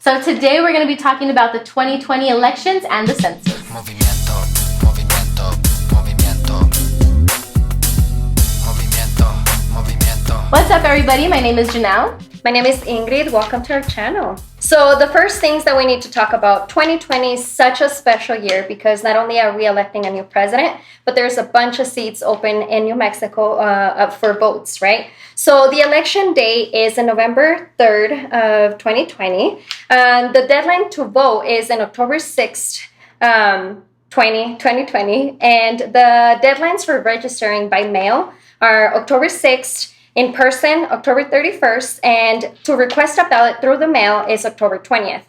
So today we're going to be talking about the 2020 elections and the census. Movimiento, movimiento, movimiento. Movimiento, movimiento. What's up, everybody? My name is Janelle. My name is Ingrid. Welcome to our channel. So the first things that we need to talk about, 2020 is such a special year because not only are we electing a new president, but there's a bunch of seats open in New Mexico up for votes, right? So the election day is on November 3rd of 2020. The deadline to vote is on October 6th, 2020. And the deadlines for registering by mail are October 6th, in person, October 31st, and to request a ballot through the mail is October 20th.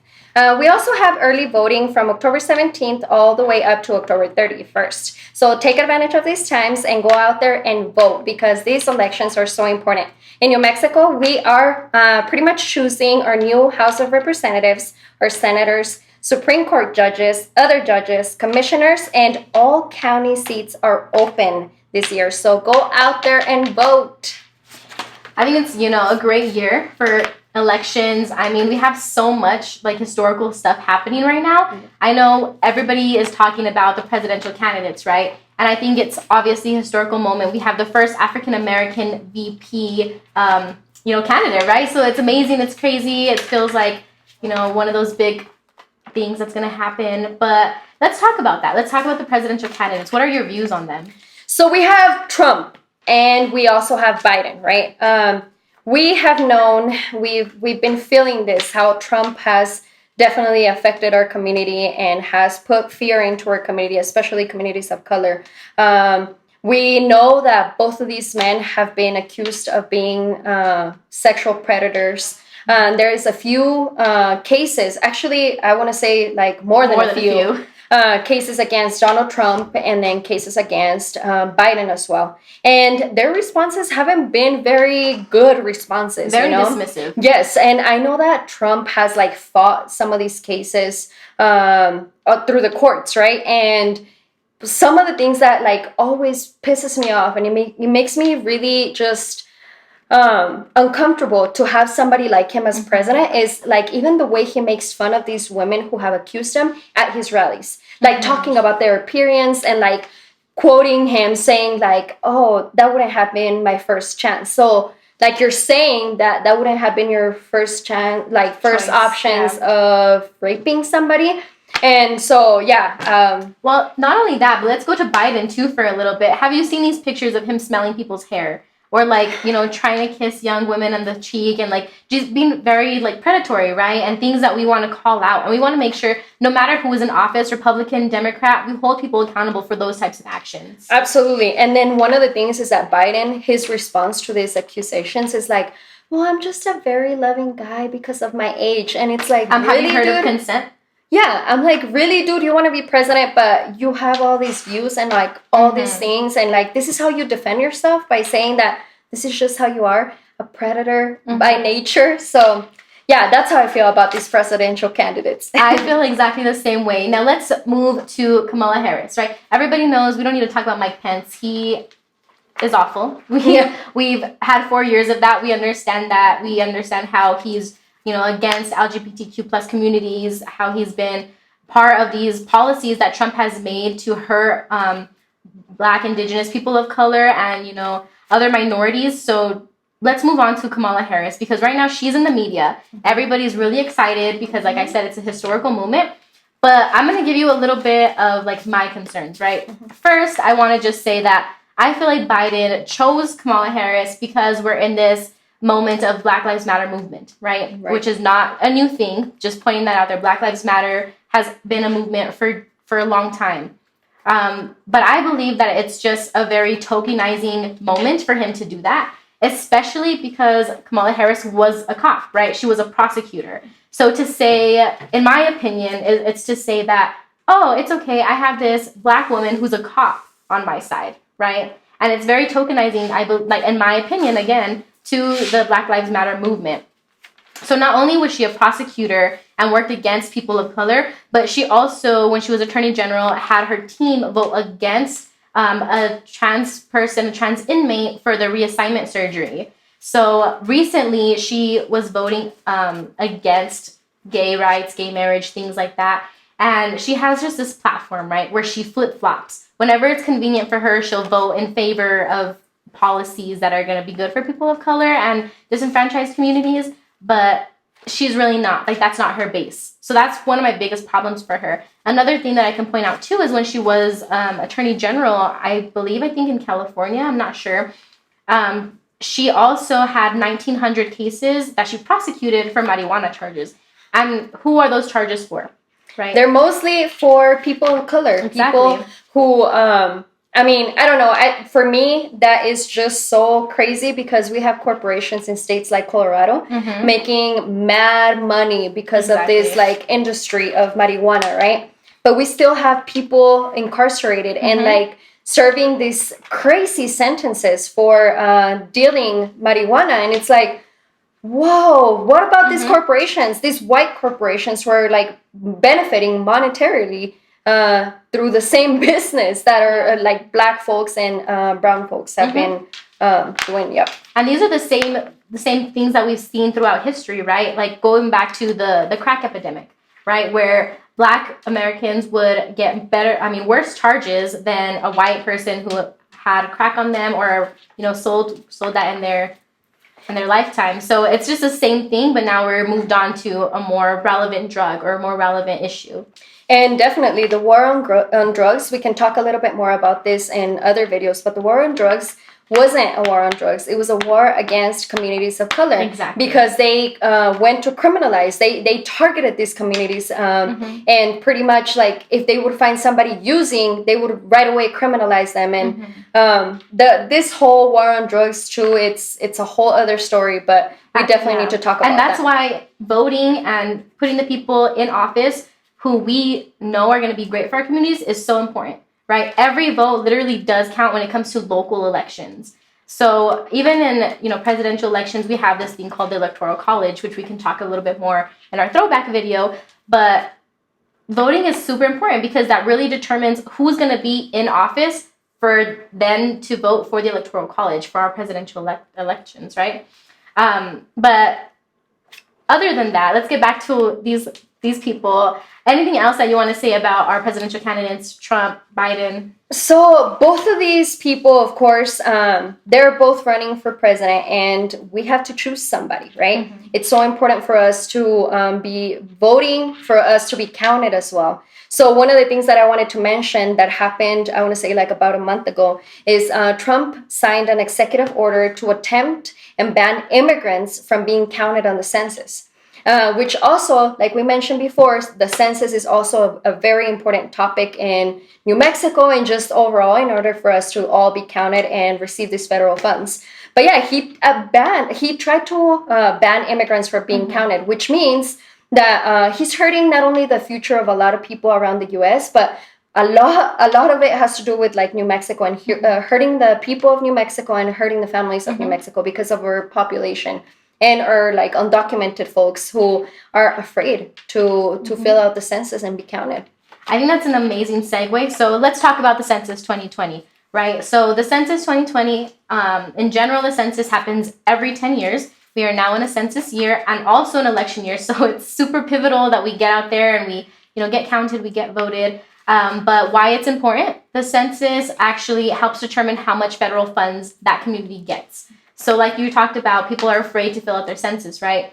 We also have early voting from October 17th all the way up to October 31st. So take advantage of these times and go out there and vote because these elections are so important. In New Mexico, we are pretty much choosing our new House of Representatives, our senators, Supreme Court judges, other judges, commissioners, and all county seats are open this year. So go out there and vote. I think it's, a great year for elections. I mean, we have so much historical stuff happening right now. Mm-hmm. I know everybody is talking about the presidential candidates, right? And I think it's obviously a historical moment. We have the first African-American VP, candidate, right? So it's amazing. It's crazy. It feels like, one of those big things that's going to happen. But let's talk about that. Let's talk about the presidential candidates. What are your views on them? So we have Trump. And we also have Biden, right? We have known, we've been feeling this, how Trump has definitely affected our community and has put fear into our community, especially communities of color. We know that both of these men have been accused of being sexual predators. There is a few cases, actually, I want to say more than a few. Cases against Donald Trump and then cases against Biden as well. And their responses haven't been very good responses. Very dismissive. Yes, and I know that Trump has fought some of these cases through the courts, right? And some of the things that always pisses me off and it makes me really just uncomfortable to have somebody like him as president is even the way he makes fun of these women who have accused him at his rallies, talking about their appearance and quoting him saying oh, that wouldn't have been my first chance. So you're saying that wouldn't have been your first chance, first choice, options of raping somebody. And so, well, not only that, but let's go to Biden too for a little bit. Have you seen these pictures of him smelling people's hair? Or trying to kiss young women on the cheek and just being very predatory, right? And things that we want to call out. And we want to make sure no matter who is in office, Republican, Democrat, we hold people accountable for those types of actions. Absolutely. And then one of the things is that Biden, his response to these accusations is well, I'm just a very loving guy because of my age. And it's really, have you heard of consent? Yeah, I'm really, dude, you want to be president, but you have all these views and all these things. And this is how you defend yourself by saying that this is just how you are, a predator by nature. So, yeah, that's how I feel about these presidential candidates. I feel exactly the same way. Now, let's move to Kamala Harris, right? Everybody knows we don't need to talk about Mike Pence. He is awful. We've had 4 years of that. We understand that. We understand how he's against LGBTQ plus communities, how he's been part of these policies that Trump has made to hurt Black, Indigenous people of color and, other minorities. So let's move on to Kamala Harris because right now she's in the media. Everybody's really excited because, like I said, it's a historical moment. But I'm going to give you a little bit of my concerns, right? First, I want to just say that I feel like Biden chose Kamala Harris because we're in this moment of Black Lives Matter movement, right? Which is not a new thing. Just pointing that out there. Black Lives Matter has been a movement for a long time. But I believe that it's just a very tokenizing moment for him to do that, especially because Kamala Harris was a cop, right? She was a prosecutor. So to say, in my opinion, it's to say that, oh, it's okay. I have this Black woman who's a cop on my side, right? And it's very tokenizing, in my opinion, again, to the Black Lives Matter movement. So not only was she a prosecutor and worked against people of color, but she also, when she was Attorney General, had her team vote against a trans person, a trans inmate for the reassignment surgery. So recently she was voting against gay rights, gay marriage, things like that. And she has just this platform, right, where she flip-flops. Whenever it's convenient for her, she'll vote in favor of policies that are going to be good for people of color and disenfranchised communities, but she's really not. Like, that's not her base. So that's one of my biggest problems for her. Another thing that I can point out, too, is when she was Attorney General, I think in California, I'm not sure, she also had 1,900 cases that she prosecuted for marijuana charges. And who are those charges for? Right. They're mostly for people of color, Exactly. people who, I don't know. For me, that is just so crazy because we have corporations in states like Colorado making mad money because of this like industry of marijuana, right? But we still have people incarcerated and like serving these crazy sentences for dealing marijuana, and it's like, whoa, what about these corporations, these white corporations who are like benefiting monetarily through the same business that are like black folks and brown folks have been doing? Yep. And these are the same things that we've seen throughout history, right? Like going back to the crack epidemic, right? Where Black Americans would get worse charges than a white person who had crack on them or, sold that in their lifetime. So it's just the same thing, but now we're moved on to a more relevant drug or a more relevant issue. And definitely the war on drugs, we can talk a little bit more about this in other videos, but the war on drugs wasn't a war on drugs. It was a war against communities of color. Exactly. Because they went to criminalize. They targeted these communities and pretty much like if they would find somebody using, they would right away criminalize them. And this whole war on drugs, too, it's a whole other story, but we definitely need to talk about that. And that's why voting and putting the people in office who we know are going to be great for our communities is so important. Right? Every vote literally does count when it comes to local elections. So even in, presidential elections, we have this thing called the Electoral College, which we can talk a little bit more in our throwback video. But voting is super important because that really determines who's going to be in office for them to vote for the Electoral College for our presidential elections, right? But other than that, let's get back to these people. Anything else that you want to say about our presidential candidates, Trump, Biden? So both of these people, of course, they're both running for president, and we have to choose somebody, right? It's so important for us to be voting, for us to be counted as well. So one of the things that I wanted to mention that happened, I want to say like about a month ago, is Trump signed an executive order to attempt and ban immigrants from being counted on the census. Which also, like we mentioned before, the census is also a very important topic in New Mexico and just overall in order for us to all be counted and receive these federal funds. But yeah, he tried to ban immigrants from being counted, which means that he's hurting not only the future of a lot of people around the U.S., but a lot of it has to do with like New Mexico and hurting the people of New Mexico and hurting the families of New Mexico because of our population. And are like undocumented folks who are afraid to fill out the census and be counted. I think that's an amazing segue. So let's talk about the Census 2020, right? So the Census 2020, in general, the census happens every 10 years. We are now in a census year and also an election year. So it's super pivotal that we get out there and we, get counted, we get voted. But why it's important? The census actually helps determine how much federal funds that community gets. So like you talked about, people are afraid to fill out their census, right?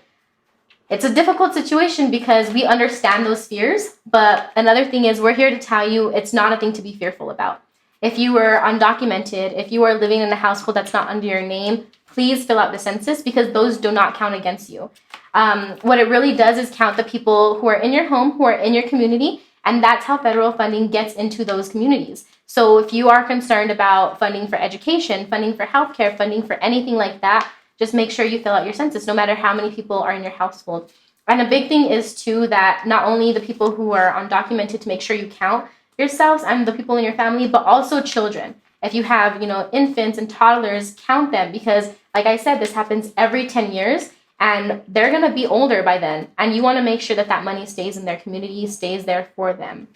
It's a difficult situation because we understand those fears. But another thing is we're here to tell you it's not a thing to be fearful about. If you were undocumented, if you are living in a household that's not under your name, please fill out the census because those do not count against you. What it really does is count the people who are in your home, who are in your community, and that's how federal funding gets into those communities. So if you are concerned about funding for education, funding for healthcare, funding for anything like that, just make sure you fill out your census, no matter how many people are in your household. And a big thing is, too, that not only the people who are undocumented to make sure you count yourselves and the people in your family, but also children. If you have, infants and toddlers, count them because, like I said, this happens every 10 years. And they're going to be older by then. And you want to make sure that that money stays in their community, stays there for them.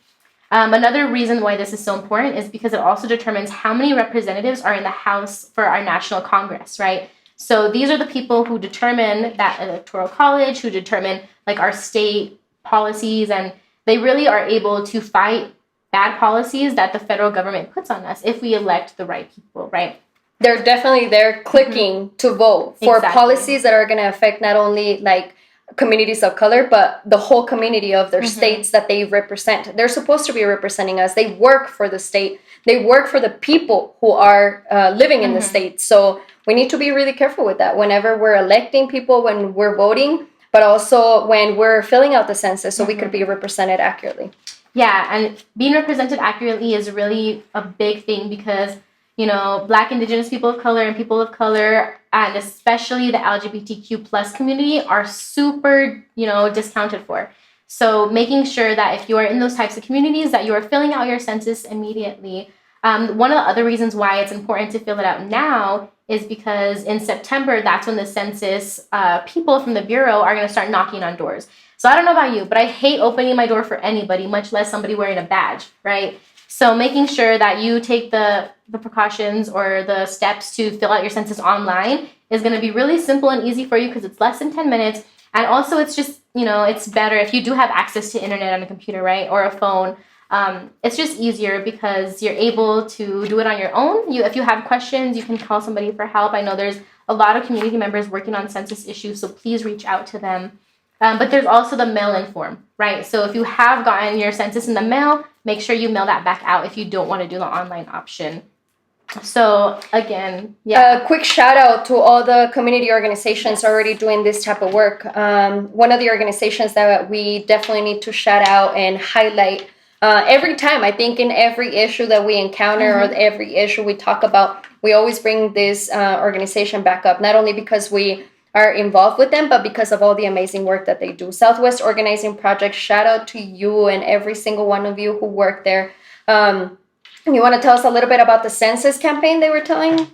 Another reason why this is so important is because it also determines how many representatives are in the House for our National Congress, right? So these are the people who determine that electoral college, who determine like our state policies, and they really are able to fight bad policies that the federal government puts on us if we elect the right people, right? They're definitely there clicking to vote for policies that are going to affect not only like communities of color, but the whole community of their states that they represent. They're supposed to be representing us. They work for the state. They work for the people who are living in the state. So we need to be really careful with that whenever we're electing people, when we're voting, but also when we're filling out the census so we could be represented accurately. Yeah, and being represented accurately is really a big thing because, you know, Black, Indigenous people of color and people of color, and especially the LGBTQ plus community, are super, you know, discounted for. So making sure that if you are in those types of communities that you are filling out your census immediately. One of the other reasons why it's important to fill it out now is because in September, that's when the census people from the Bureau are going to start knocking on doors. So I don't know about you, but I hate opening my door for anybody, much less somebody wearing a badge, right? So making sure that you take the precautions or the steps to fill out your census online is going to be really simple and easy for you because it's less than 10 minutes. And also it's just, you know, it's better if you do have access to internet on a computer, right? Or a phone. It's just easier because you're able to do it on your own. If you have questions, you can call somebody for help. I know there's a lot of community members working on census issues, so please reach out to them. But there's also the mail-in form, right? So if you have gotten your census in the mail, make sure you mail that back out if you don't want to do the online option. So again, yeah. A quick shout out to all the community organizations already doing this type of work. One of the organizations that we definitely need to shout out and highlight every time, I think in every issue that we encounter or every issue we talk about, we always bring this organization back up, not only because we are involved with them, but because of all the amazing work that they do. Southwest Organizing Project, shout out to you and every single one of you who work there. You want to tell us a little bit about the census campaign they were telling?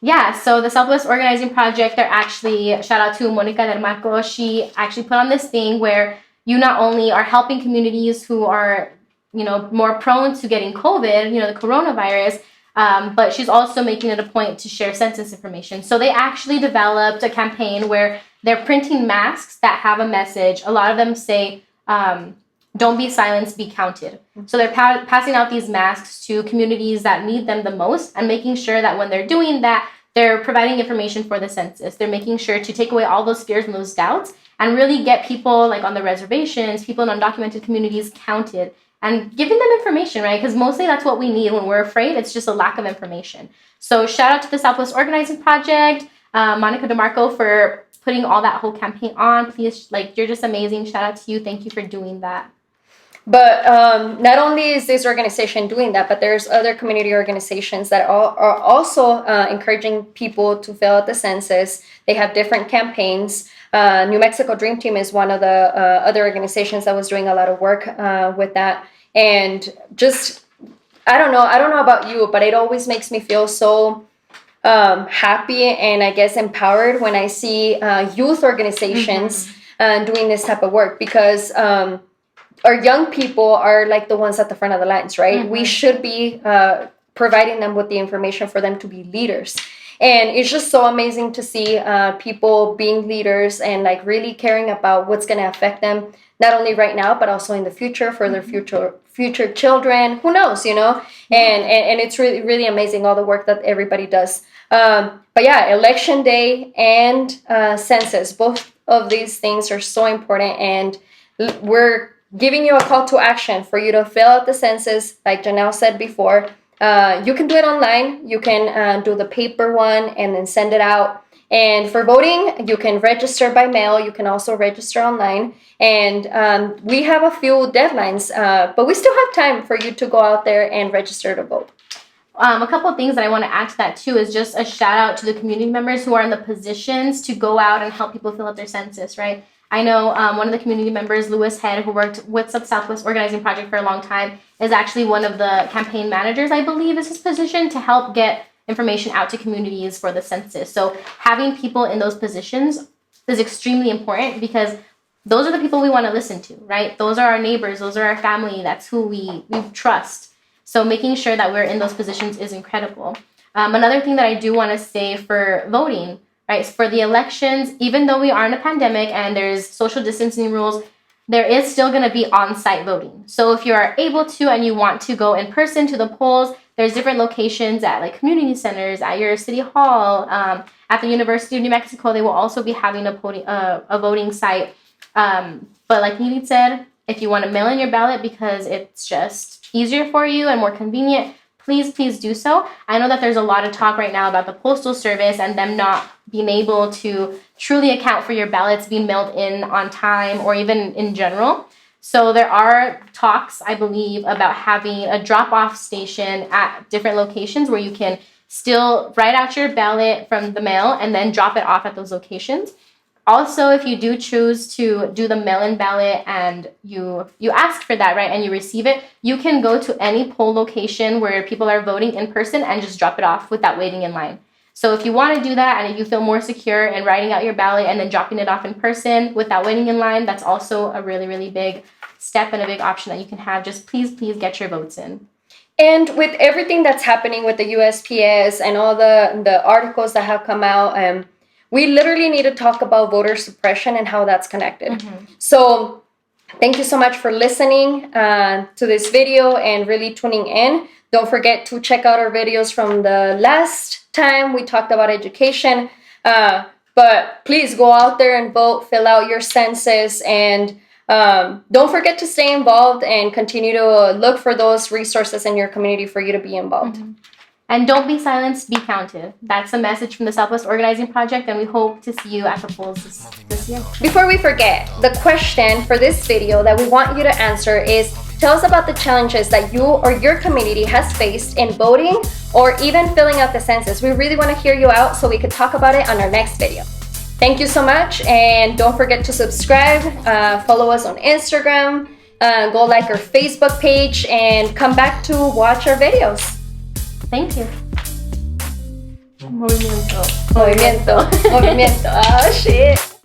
Yeah, so the Southwest Organizing Project, they're actually, shout out to Monica Del Marco, she actually put on this thing where you not only are helping communities who are, you know, more prone to getting COVID, you know, the coronavirus, but she's also making it a point to share census information. So they actually developed a campaign where they're printing masks that have a message. A lot of them say, don't be silenced, be counted. So they're passing out these masks to communities that need them the most and making sure that when they're doing that, they're providing information for the census. They're making sure to take away all those fears and those doubts and really get people like on the reservations, people in undocumented communities counted and giving them information, right? Because mostly that's what we need when we're afraid. It's just a lack of information. So shout out to the Southwest Organizing Project, Monica DeMarco for putting all that whole campaign on. Please, like, you're just amazing. Shout out to you. Thank you for doing that. But not only is this organization doing that, but there's other community organizations that are also encouraging people to fill out the census. They have different campaigns. New Mexico Dream Team is one of the other organizations that was doing a lot of work with that. And just, I don't know about you, but it always makes me feel so happy and I guess empowered when I see youth organizations doing this type of work, because our young people are like the ones at the front of the lines, right? We should be providing them with the information for them to be leaders. And it's just so amazing to see people being leaders and like really caring about what's going to affect them, not only right now, but also in the future for their future children. Who knows, you know? And it's really, really amazing all the work that everybody does. But yeah, election day and census, both of these things are so important. And we're giving you a call to action for you to fill out the census. Like Janelle said before, you can do it online. You can do the paper one and then send it out. And for voting, you can register by mail. You can also register online. And we have a few deadlines, but we still have time for you to go out there and register to vote. A couple of things that I want to add to that too is just a shout out to the community members who are in the positions to go out and help people fill out their census, right? I know one of the community members, Lewis Head, who worked with the Southwest Organizing Project for a long time, is actually one of the campaign managers, I believe, is his position to help get information out to communities for the census. So having people in those positions is extremely important because those are the people we want to listen to, right? Those are our neighbors. Those are our family. That's who we trust. So making sure that we're in those positions is incredible. Another thing that I do want to say for voting, right? For the elections, even though we are in a pandemic and there's social distancing rules, there is still going to be on-site voting. So if you are able to and you want to go in person to the polls, there's different locations at like community centers, at your city hall, at the University of New Mexico. They will also be having a voting site. But like Nidhi said, if you want to mail in your ballot because it's just easier for you and more convenient, please do so. I know that there's a lot of talk right now about the Postal Service and them not being able to truly account for your ballots being mailed in on time or even in general. So there are talks, I believe, about having a drop-off station at different locations where you can still write out your ballot from the mail and then drop it off at those locations. Also, if you do choose to do the mail-in ballot and you ask for that, right, and you receive it, you can go to any poll location where people are voting in person and just drop it off without waiting in line. So if you want to do that and if you feel more secure in writing out your ballot and then dropping it off in person without waiting in line, that's also a really, really big step and a big option that you can have. Just please get your votes in. And with everything that's happening with the USPS and all the articles that have come out, we literally need to talk about voter suppression and how that's connected. Mm-hmm. So thank you so much for listening to this video and really tuning in. Don't forget to check out our videos from the last time we talked about education. But please go out there and vote, fill out your census, and don't forget to stay involved and continue to look for those resources in your community for you to be involved. Mm-hmm. And don't be silenced, be counted. That's a message from the Southwest Organizing Project, and we hope to see you at the polls this year. Before we forget, the question for this video that we want you to answer is, tell us about the challenges that you or your community has faced in voting or even filling out the census. We really want to hear you out so we could talk about it on our next video. Thank you so much, and don't forget to subscribe, follow us on Instagram, go like our Facebook page, and come back to watch our videos. Thank you. Movimiento. Oh, shit.